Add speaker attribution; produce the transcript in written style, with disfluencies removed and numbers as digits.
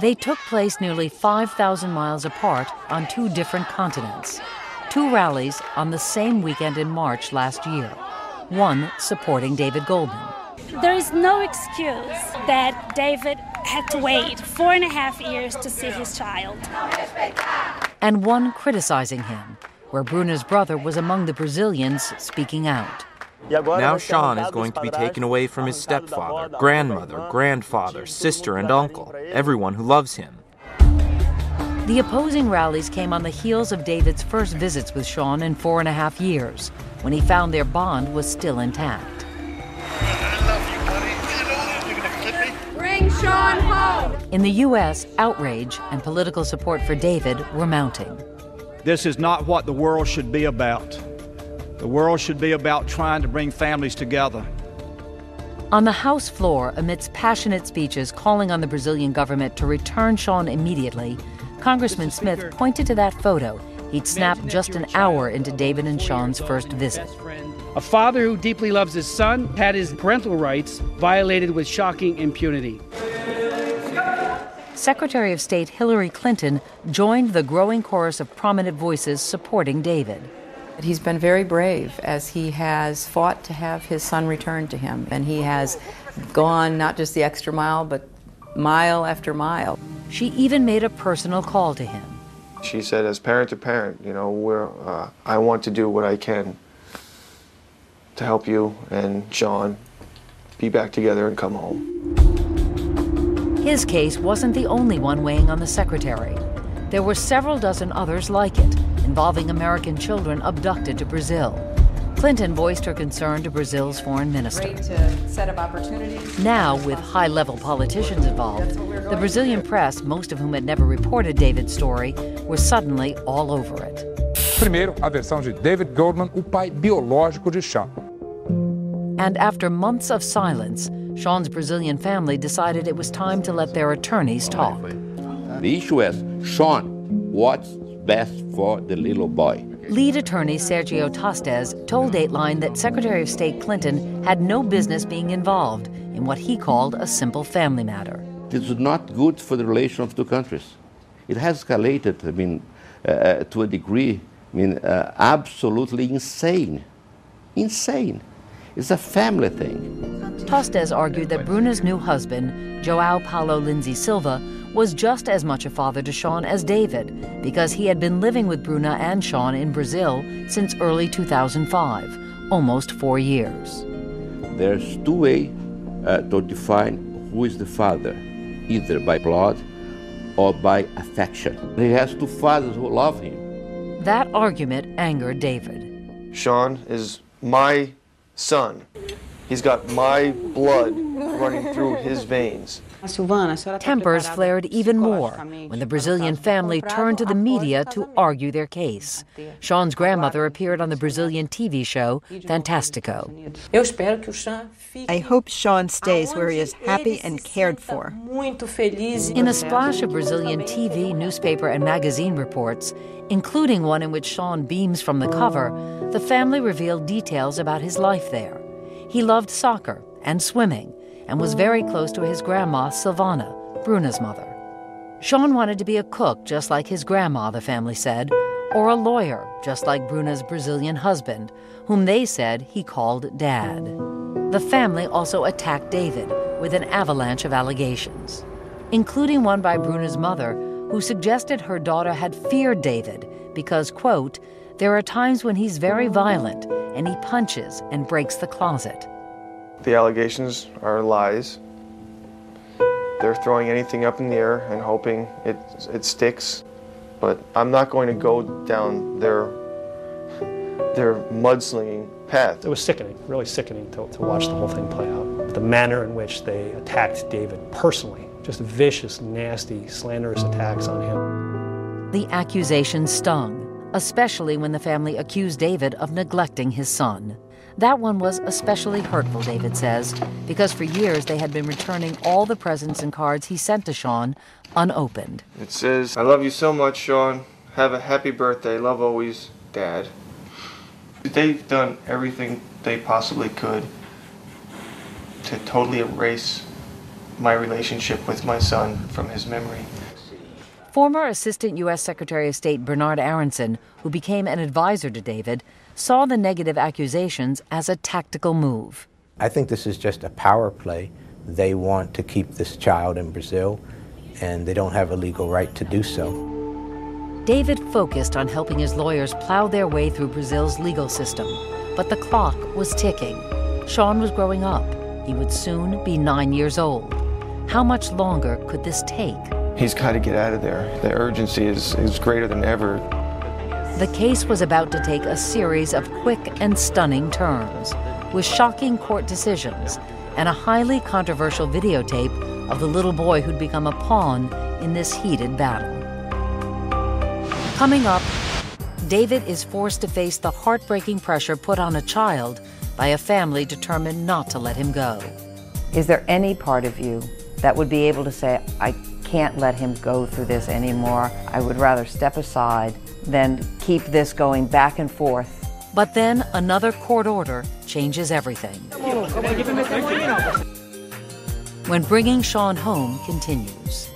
Speaker 1: They took place nearly 5,000 miles apart on two different continents. Two rallies on the same weekend in March last year, one supporting David Goldman.
Speaker 2: There is no excuse that David had to wait 4.5 years to see his child.
Speaker 1: And one criticizing him, where Bruna's brother was among the Brazilians speaking out.
Speaker 3: Now Sean is going to be taken away from his stepfather, grandmother, grandfather, sister, and uncle, everyone who loves him.
Speaker 1: The opposing rallies came on the heels of David's first visits with Sean in 4.5 years, when he found their bond was still intact.
Speaker 4: Bring Sean home!
Speaker 1: In the U.S., outrage and political support for David were mounting.
Speaker 5: This is not what the world should be about. The world should be about trying to bring families together.
Speaker 1: On the House floor, amidst passionate speeches calling on the Brazilian government to return Sean immediately, Congressman Smith pointed to that photo he'd snapped just an hour into David and Sean's first visit.
Speaker 6: A father who deeply loves his son had his parental rights violated with shocking impunity.
Speaker 1: Secretary of State Hillary Clinton joined the growing chorus of prominent voices supporting David.
Speaker 7: He's been very brave as he has fought to have his son returned to him, and he has gone not just the extra mile, but mile after mile.
Speaker 1: She even made a personal call to him.
Speaker 8: She said, as parent to parent, I want to do what I can to help you and Sean be back together and come home.
Speaker 1: His case wasn't the only one weighing on the secretary. There were several dozen others like it, involving American children abducted to Brazil. Clinton voiced her concern to Brazil's foreign minister.
Speaker 7: Great to set up opportunities.
Speaker 1: Now, with high-level politicians involved, the Brazilian press, most of whom had never reported David's story, were suddenly all over it.
Speaker 9: Primeiro, a versão de David Goldman, o pai biológico de Sean.
Speaker 1: And after months of silence, Sean's Brazilian family decided it was time to let their attorneys talk.
Speaker 10: The issue is, Sean, what's best for the little boy?
Speaker 1: Lead attorney Sergio Tostes told Dateline that Secretary of State Clinton had no business being involved in what he called a simple family matter.
Speaker 10: This is not good for the relation of two countries. It has escalated, to a degree, absolutely insane. Insane. It's a family thing.
Speaker 1: Tostes argued that Bruna's new husband, João Paulo Lindsay Silva, was just as much a father to Sean as David, because he had been living with Bruna and Sean in Brazil since early 2005, almost 4 years.
Speaker 10: There's two ways to define who is the father, either by blood or by affection. He has two fathers who love him.
Speaker 1: That argument angered David.
Speaker 8: Sean is my son. He's got my blood running through his veins.
Speaker 1: Tempers flared even more when the Brazilian family turned to the media to argue their case. Sean's grandmother appeared on the Brazilian TV show Fantástico.
Speaker 11: I hope Sean stays where he is happy and cared for.
Speaker 1: In a splash of Brazilian TV, newspaper, and magazine reports, including one in which Sean beams from the cover, the family revealed details about his life there. He loved soccer and swimming, and was very close to his grandma, Silvana, Bruna's mother. Sean wanted to be a cook, just like his grandma, the family said, or a lawyer, just like Bruna's Brazilian husband, whom they said he called Dad. The family also attacked David with an avalanche of allegations, including one by Bruna's mother, who suggested her daughter had feared David because, quote, there are times when he's very violent and he punches and breaks the closet.
Speaker 8: The allegations are lies. They're throwing anything up in the air and hoping it sticks. But I'm not going to go down their mudslinging path.
Speaker 12: It was sickening, really sickening to watch the whole thing play out. The manner in which they attacked David personally, just vicious, nasty, slanderous attacks on him.
Speaker 1: The accusations stung, especially when the family accused David of neglecting his son. That one was especially hurtful, David says, because for years they had been returning all the presents and cards he sent to Sean unopened.
Speaker 8: It says, I love you so much, Sean. Have a happy birthday. Love always, Dad. They've done everything they possibly could to totally erase my relationship with my son from his memory.
Speaker 1: Former Assistant U.S. Secretary of State Bernard Aronson, who became an advisor to David, saw the negative accusations as a tactical move.
Speaker 13: I think this is just a power play. They want to keep this child in Brazil, and they don't have a legal right to do so.
Speaker 1: David focused on helping his lawyers plow their way through Brazil's legal system, but the clock was ticking. Sean was growing up. He would soon be 9 years old. How much longer could this take?
Speaker 8: He's got to get out of there. The urgency is greater than ever.
Speaker 1: The case was about to take a series of quick and stunning turns, with shocking court decisions and a highly controversial videotape of the little boy who'd become a pawn in this heated battle. Coming up, David is forced to face the heartbreaking pressure put on a child by a family determined not to let him go.
Speaker 7: Is there any part of you that would be able to say, I can't let him go through this anymore. I would rather step aside than keep this going back and forth.
Speaker 1: But then another court order changes everything. When Bringing Sean Home continues.